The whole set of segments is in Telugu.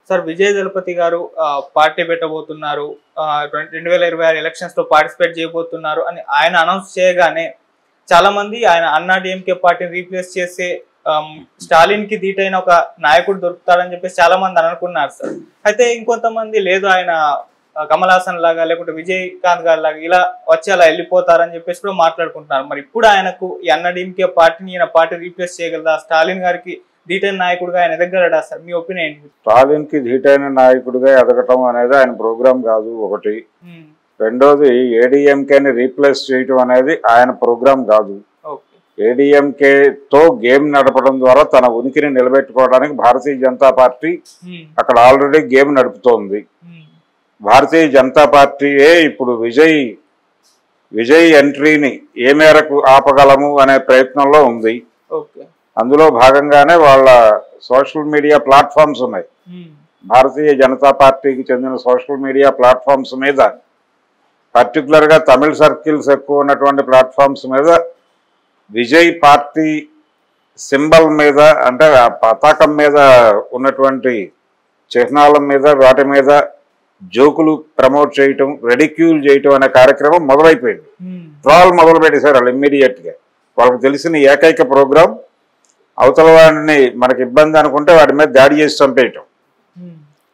సార్ విజయ్ దళపతి గారు పార్టీ పెట్టబోతున్నారు, 2026 ఎలక్షన్స్ లో పార్టిసిపేట్ చేయబోతున్నారు అని ఆయన అనౌన్స్ చేయగానే చాలా మంది ఆయన అన్నా డిఎంకే పార్టీని రీప్లేస్ చేసే స్టాలిన్ కి ధీటైన ఒక నాయకుడు దొరుకుతాడని చెప్పేసి చాలా మంది అనుకున్నారు సార్. అయితే ఇంకొంతమంది లేదు ఆయన కమల్ హాసన్ లాగా లేకుంటే విజయకాంత్ గారి లాగా ఇలా వచ్చి అలా వెళ్ళిపోతారని చెప్పేసి కూడా మాట్లాడుకుంటున్నారు. మరి ఇప్పుడు ఆయనకు ఈ అన్నా డిఎంకే పార్టీని ఈయన పార్టీ రీప్లేస్ చేయగలదా? స్టాలిన్ గారికి ధీటైన నాయకుడిగా ఆయన ఎదగలడా సార్? మీ ఒపీనియన్ ఏంటి? స్టాలిన్ కి ధీటైన నాయకుడిగా ఎదగటం అనేది ఆయన ప్రోగ్రామ్ కాదు ఒకటి. రెండోది ఏడీఎంకేని రీప్లేస్ చేయటం అనేది ఆయన ప్రోగ్రామ్ కాదు. ఏడీఎంకేతో గేమ్ నడపడం ద్వారా తన ఉనికిని నిలబెట్టుకోవడానికి భారతీయ జనతా పార్టీ అక్కడ ఆల్రెడీ గేమ్ నడుపుతోంది. భారతీయ జనతా పార్టీయే ఇప్పుడు విజయ్ ఎంట్రీని ఏ మేరకు ఆపగలము అనే ప్రయత్నంలో ఉంది. అందులో భాగంగానే వాళ్ళ సోషల్ మీడియా ప్లాట్ఫామ్స్ ఉన్నాయి. భారతీయ జనతా పార్టీకి చెందిన సోషల్ మీడియా ప్లాట్ఫామ్స్ మీద, పర్టికులర్గా తమిళ సర్కిల్స్ ఎక్కువ ఉన్నటువంటి ప్లాట్ఫామ్స్ మీద విజయ్ పార్టీ సింబల్ మీద, అంటే ఆ పతాకం మీద ఉన్నటువంటి చిహ్నాల మీద, వాటి మీద జోకులు ప్రమోట్ చేయటం, రెడిక్యూల్ చేయటం అనే కార్యక్రమం మొదలైపోయింది. ట్రాల్ మొదలు పెట్టేశారు వాళ్ళు ఇమ్మీడియట్గా. వాళ్ళకి తెలిసిన ఏకైక ప్రోగ్రాం అవతల వాడిని మనకి ఇబ్బంది అనుకుంటే వాటి మీద దాడి చేసి చంపేయటం.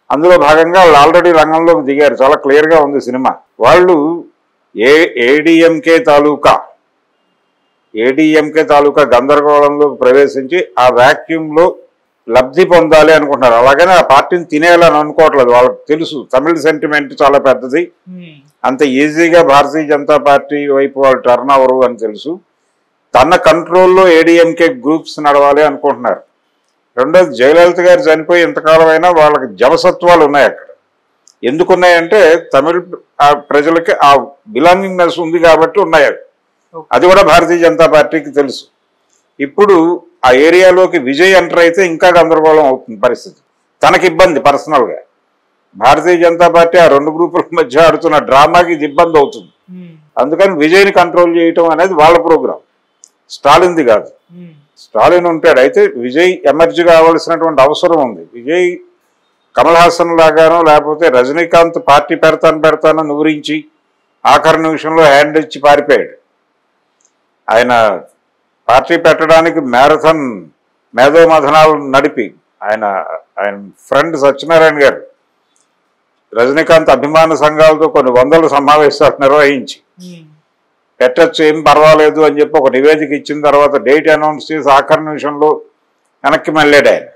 అందులో భాగంగా వాళ్ళు ఆల్రెడీ రంగంలోకి దిగారు. చాలా క్లియర్గా ఉంది సినిమా. వాళ్ళు ఏడీఎంకే తాలూకా గందరగోళంలోకి ప్రవేశించి ఆ వ్యాక్యూమ్లో లబ్ధి పొందాలి అనుకుంటున్నారు. అలాగనే ఆ పార్టీని తినేయాలని అనుకోవట్లేదు. వాళ్ళకి తెలుసు తమిళ సెంటిమెంట్ చాలా పెద్దది, అంత ఈజీగా భారతీయ జనతా పార్టీ వైపు వాళ్ళు టర్న్ అవరు అని తెలుసు. తన కంట్రోల్లో ఏడీఎంకే గ్రూప్స్ నడవాలి అనుకుంటున్నారు. రెండోది జయలలిత గారు చనిపోయి ఇంతకాలం అయినా వాళ్ళకి జవసత్వాలు ఉన్నాయి అక్కడ. ఎందుకున్నాయంటే తమిళ ప్రజలకి ఆ బిలాంగింగ్నెస్ ఉంది కాబట్టి ఉన్నాయి. అది కూడా భారతీయ జనతా పార్టీకి తెలుసు. ఇప్పుడు ఆ ఏరియాలోకి విజయ్ ఎంటర్ అయితే ఇంకా గందరగోళం అవుతుంది పరిస్థితి. తనకి ఇబ్బంది పర్సనల్గా. భారతీయ జనతా పార్టీ ఆ రెండు గ్రూపుల మధ్య ఆడుతున్న డ్రామాకి ఇది ఇబ్బంది అవుతుంది. అందుకని విజయ్ని కంట్రోల్ చేయటం అనేది వాళ్ళ ప్రోగ్రాం, స్టాలిన్ది కాదు. స్టాలిన్ ఉంటాడు, అయితే విజయ్ ఎమర్జీ కావాల్సినటువంటి అవసరం ఉంది. విజయ్ కమల్ హాసన్ లాగానో లేకపోతే రజనీకాంత్ పార్టీ పెడతాను నూరించి ఆఖరి నిమిషంలో హ్యాండ్ ఇచ్చి పారిపోయాడు. ఆయన పార్టీ పెట్టడానికి మ్యారథాన్ మేధోమథనాలు నడిపి ఆయన ఫ్రెండ్ సత్యనారాయణ గారు రజనీకాంత్ అభిమాన సంఘాలతో కొన్ని వందల సమావేశాలు నిర్వహించి పెట్టచ్చు ఏం పర్వాలేదు అని చెప్పి ఒక నివేదిక ఇచ్చిన తర్వాత డేట్ అనౌన్స్ చేసి ఆఖరి నిమిషంలో వెనక్కి మళ్ళాడు ఆయన.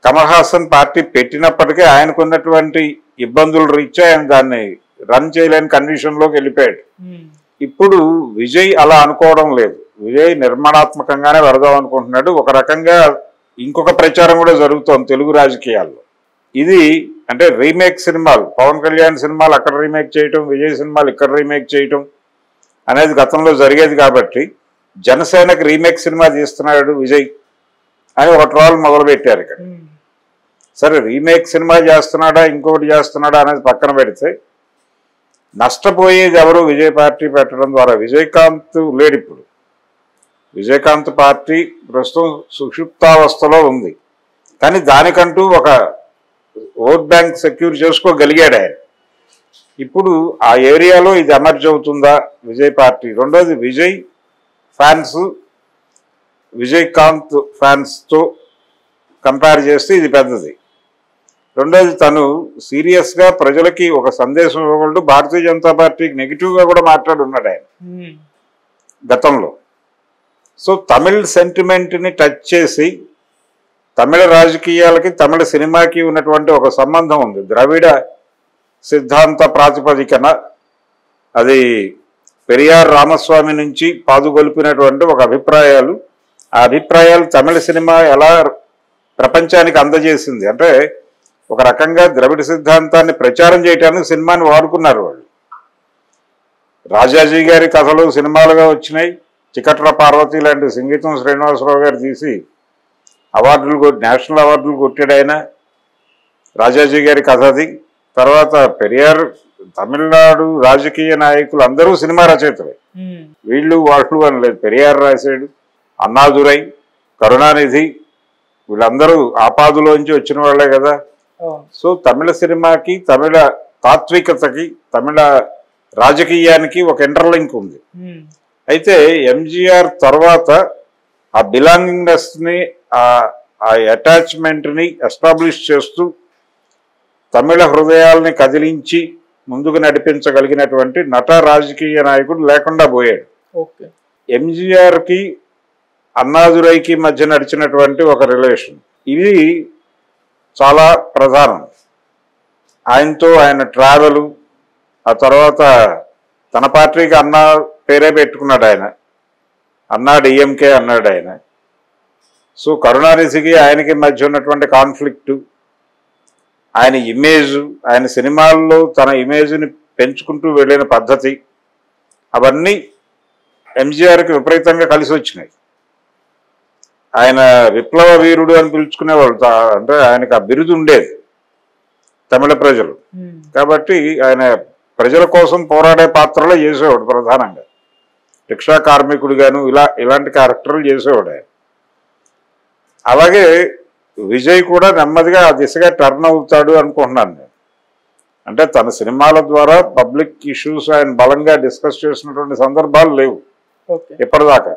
కమల్ హాసన్ పార్టీ పెట్టినప్పటికీ ఆయనకున్నటువంటి ఇబ్బందులు రీత్యా ఆయన దాన్ని రన్ చేయలేని కండిషన్లోకి వెళ్ళిపోయాడు. ఇప్పుడు విజయ్ అలా అనుకోవడం లేదు. విజయ్ నిర్మాణాత్మకంగానే వెళదాం అనుకుంటున్నాడు. ఒక రకంగా ఇంకొక ప్రచారం కూడా జరుగుతోంది తెలుగు రాజకీయాల్లో. ఇది అంటే రీమేక్ సినిమాలు, పవన్ కళ్యాణ్ సినిమాలు అక్కడ రీమేక్ చేయటం, విజయ్ సినిమాలు ఇక్కడ రీమేక్ చేయటం అనేది గతంలో జరిగేది కాబట్టి జనసేనకి రీమేక్ సినిమా తీస్తున్నాడు విజయ్ అని ఒక ట్రోల్ మొదలుపెట్టారు ఇక్కడ. సరే రీమేక్ సినిమా చేస్తున్నాడా ఇంకొకటి చేస్తున్నాడా అనేది పక్కన పెడితే నష్టపోయేది ఎవరు? విజయ్ పార్టీ పెట్టడం ద్వారా. విజయకాంత్ లేడు ఇప్పుడు. విజయకాంత్ పార్టీ ప్రస్తుతం సుషుప్తావస్థలో ఉంది. కానీ దానికంటూ ఒక ఓట్ బ్యాంక్ సెక్యూర్ చేసుకోగలిగాడు ఆయన. ఇప్పుడు ఆ ఏరియాలో ఇది ఎమర్జ్ అవుతుందా విజయ్ పార్టీ? రెండోది విజయ్ ఫ్యాన్స్ విజయకాంత్ ఫ్యాన్స్తో కంపేర్ చేస్తే ఇది పెద్దది. రెండోది తను సీరియస్గా ప్రజలకి ఒక సందేశం ఇవ్వగలడు. భారతీయ జనతా పార్టీకి నెగిటివ్గా కూడా మాట్లాడున్నాడు ఆయన గతంలో. సో తమిళ్ సెంటిమెంట్ని టచ్ చేసి తమిళ రాజకీయాలకి తమిళ సినిమాకి ఉన్నటువంటి ఒక సంబంధం ఉంది. ద్రవిడ సిద్ధాంత ప్రాతిపదికన అది పెరియార్ రామస్వామి నుంచి పాదుగొలిపినటువంటి ఒక అభిప్రాయాలు. ఆ అభిప్రాయాలు తమిళ సినిమా ఎలా ప్రపంచానికి అందజేసింది అంటే ఒక రకంగా ద్రవిడ సిద్ధాంతాన్ని ప్రచారం చేయడానికి సినిమాని వాడుకున్నారు వాళ్ళు. రాజాజీ గారి కథలు సినిమాలుగా వచ్చినాయి. చికట్ల పార్వతి లాంటి సంగీతం శ్రీనివాసరావు గారు తీసి నేషనల్ అవార్డులు కొట్టాడు ఆయన. రాజాజీ గారి కథ అది. తర్వాత పెరియార్, తమిళనాడు రాజకీయ నాయకులు అందరూ సినిమా రచయితలే. వీళ్ళు వాళ్ళు అని లేదు. పెరియార్ రాశాడు, అన్నాదురై, కరుణానిధి, వీళ్ళందరూ ఆపాదులోంచి వచ్చిన వాళ్ళే కదా. సో తమిళ సినిమాకి, తమిళ తాత్వికతకి, తమిళ రాజకీయానికి ఒక ఇంటర్లింక్ ఉంది. అయితే ఎంజీఆర్ తర్వాత ఆ బిలాంగింగ్నెస్ ని, ఆ అటాచ్మెంట్ ని ఎస్టాబ్లిష్ చేస్తూ తమిళ హృదయాల్ని కదిలించి ముందుకు నడిపించగలిగినటువంటి నట రాజకీయ నాయకుడు లేకుండా పోయాడు. ఎంజీఆర్ కి అన్నాదురైకి మధ్య నడిచినటువంటి ఒక రిలేషన్, ఇది చాలా ప్రధానం. ఆయనతో ఆయన ట్రావెల్, ఆ తర్వాత తన పార్టీకి అన్నా పేరే పెట్టుకున్నాడు ఆయన, అన్నా డిఎంకే అన్నాడు ఆయన. సో కరుణానిధికి ఆయనకి మధ్య ఉన్నటువంటి కాన్ఫ్లిక్టు, ఆయన ఇమేజ్, ఆయన సినిమాల్లో తన ఇమేజ్ని పెంచుకుంటూ వెళ్ళిన పద్ధతి, అవన్నీ ఎంజీఆర్కి విపరీతంగా కలిసి వచ్చినాయి. ఆయన విప్లవ వీరుడు అని పిలుచుకునేవాళ్ళు, అంటే ఆయనకు ఆ బిరుదు ఉండేది తమిళ ప్రజలు. కాబట్టి ఆయన ప్రజల కోసం పోరాడే పాత్రలో చేసేవాడు ప్రధానంగా. రిక్షా కార్మికుడుగాను ఇలాంటి క్యారెక్టర్లు చేసేవాడు ఆయన. అలాగే విజయ్ కూడా నెమ్మదిగా ఆ దిశగా టర్న్ అవుతాడు అనుకుంటున్నాను నేను. అంటే తన సినిమాల ద్వారా పబ్లిక్ ఇష్యూస్ ఆయన బలంగా డిస్కస్ చేసినటువంటి సందర్భాలు లేవు ఇప్పటిదాకా.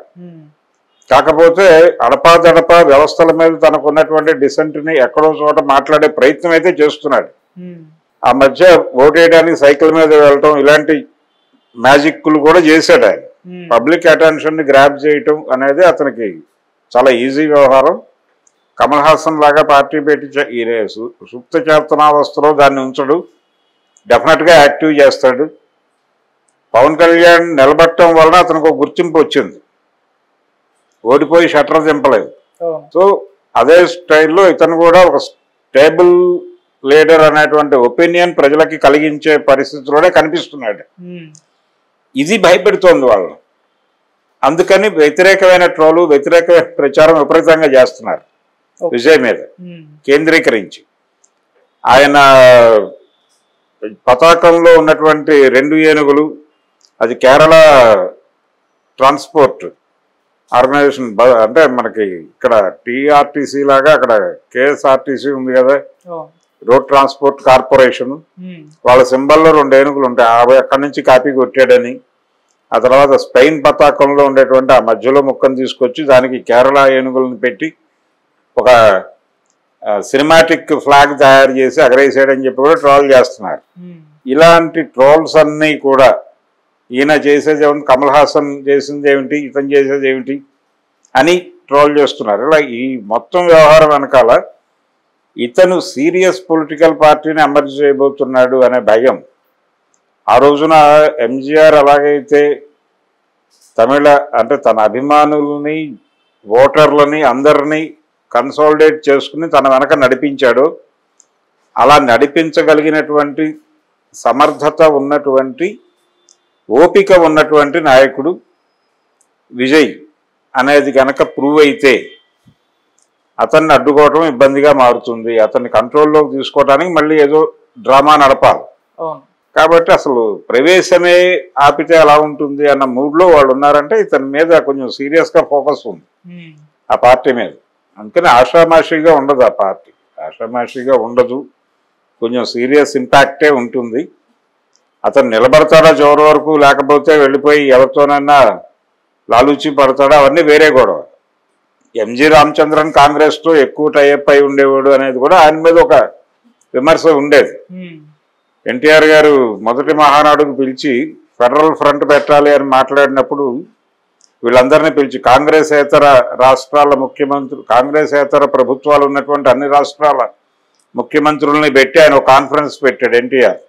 కాకపోతే అడపాదడపా వ్యవస్థల మీద తనకు ఉన్నటువంటి డిసెంట్ని ఎక్కడో చోట మాట్లాడే ప్రయత్నం అయితే చేస్తున్నాడు. ఆ మధ్య ఓటేయడానికి సైకిల్ మీద వెళ్ళటం, ఇలాంటి మ్యాజిక్లు కూడా చేశాడు ఆయన. పబ్లిక్ అటెన్షన్ ని గ్రాప్ చేయటం అనేది అతనికి చాలా ఈజీ వ్యవహారం. కమల్ హాసన్ లాగా పార్టీ పెట్టి సుప్త చేతనావస్థలో దాన్ని ఉంచడు, డెఫినెట్గా యాక్టివ్ చేస్తాడు. పవన్ కళ్యాణ్ నిలబట్టడం వలన అతనికి ఒక గుర్తింపు వచ్చింది, ఓడిపోయి షట్టర్ దింపలేదు. సో అదే స్టైల్లో ఇతను కూడా ఒక స్టేబుల్ లీడర్ అనేటువంటి ఒపీనియన్ ప్రజలకి కలిగించే పరిస్థితిలోనే కనిపిస్తున్నాడు. ఇది భయపెడుతోంది వాళ్ళని. అందుకని వ్యతిరేకమైన ట్రోలు, వ్యతిరేకమైన ప్రచారం విపరీతంగా చేస్తున్నారు విజయ్ మీద కేంద్రీకరించి. ఆయన పతాకంలో ఉన్నటువంటి 2 ఏనుగులు, అది కేరళ ట్రాన్స్పోర్ట్ ఆర్గనైజేషన్, అంటే మనకి ఇక్కడ టీఆర్టీసీ లాగా అక్కడ కేఎస్ఆర్టీసీ ఉంది కదా, రోడ్ ట్రాన్స్పోర్ట్ కార్పొరేషన్, వాళ్ళ సింబల్లో 2 ఏనుగులు ఉంటాయి. అక్కడి నుంచి కాపీ కొట్టాడని, ఆ తర్వాత స్పెయిన్ పతాకంలో ఉండేటువంటి ఆ మధ్యలో ముక్కను తీసుకొచ్చి దానికి కేరళ ఏనుగులను పెట్టి ఒక సినిమాటిక్ ఫ్లాగ్ తయారు చేసి ఎగరేసాడని చెప్పి కూడా ట్రోల్ చేస్తున్నారు. ఇలాంటి ట్రోల్స్ అన్నీ కూడా ఈయన చేసేది ఏమిటి, కమల్ హాసన్ చేసింది ఏమిటి, ఇతను చేసేది ఏమిటి అని ట్రోల్ చేస్తున్నారు. ఇలా ఈ మొత్తం వ్యవహారం వెనకాల ఇతను సీరియస్ పొలిటికల్ పార్టీని అమర్చి చేయబోతున్నాడు అనే భయం. ఆ రోజున ఎంజీఆర్ అలాగైతే తమిళ అంటే తన అభిమానుల్ని, ఓటర్లని అందరినీ కన్సాలిడేట్ చేసుకుని తన వెనక నడిపించాడు, అలా నడిపించగలిగినటువంటి సమర్థత ఉన్నటువంటి, ఓపిక ఉన్నటువంటి నాయకుడు విజయ్ అనేది కనుక ప్రూవ్ అయితే అతన్ని అడ్డుకోవటం ఇబ్బందిగా మారుతుంది. అతన్ని కంట్రోల్లోకి తీసుకోవడానికి మళ్ళీ ఏదో డ్రామా నడపాలి. కాబట్టి అసలు ప్రవేశమే ఆపితే ఎలా ఉంటుంది అన్న మూడ్లో వాళ్ళు ఉన్నారంటే ఇతని మీద కొంచెం సీరియస్గా ఫోకస్ ఉంది ఆ పార్టీ మీద. అందుకని ఆషామాషిగా ఉండదు ఆ పార్టీ, ఆషామాషిగా ఉండదు, కొంచెం సీరియస్ ఇంపాక్టే ఉంటుంది. అతను నిలబడతాడా చివరి వరకు, లేకపోతే వెళ్ళిపోయి ఎవరితోనైనా లాలూచి పడతాడా, అవన్నీ వేరే గొడవ. ఎంజి రామచంద్రన్ కాంగ్రెస్తో ఎక్కువ టైఅప్ అయి ఉండేవాడు అనేది కూడా ఆయన మీద ఒక విమర్శ ఉండేది. ఎన్టీఆర్ గారు మొదటి మహానాడుకు పిలిచి ఫెడరల్ ఫ్రంట్ పెట్టాలి అని మాట్లాడినప్పుడు వీళ్ళందరినీ పిలిచి కాంగ్రెసేతర రాష్ట్రాల ముఖ్యమంత్రులు, కాంగ్రెసేతర ప్రభుత్వాలు ఉన్నటువంటి అన్ని రాష్ట్రాల ముఖ్యమంత్రుల్ని పెట్టి ఆయన ఒక కాన్ఫరెన్స్ పెట్టాడు ఎన్టీఆర్.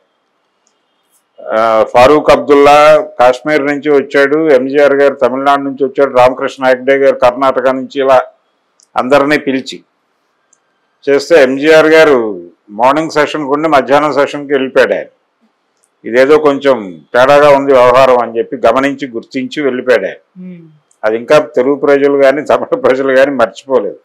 ఫారూక్ అబ్దుల్లా కాశ్మీర్ నుంచి వచ్చాడు, ఎంజీఆర్ గారు తమిళనాడు నుంచి వచ్చాడు, రామకృష్ణ హెగ్డే గారు కర్ణాటక నుంచి, ఇలా అందరినీ పిలిచి చేస్తే ఎంజీఆర్ గారు మార్నింగ్ సెషన్కి ఉండి మధ్యాహ్నం సెషన్కి వెళ్ళిపోయాడు. ఆయన ఇదేదో కొంచెం తేడాగా ఉంది వ్యవహారం అని చెప్పి గమనించి గుర్తించి వెళ్ళిపోయాడు. అది ఇంకా తెలుగు ప్రజలు కానీ తమిళ ప్రజలు కానీ మర్చిపోలేదు.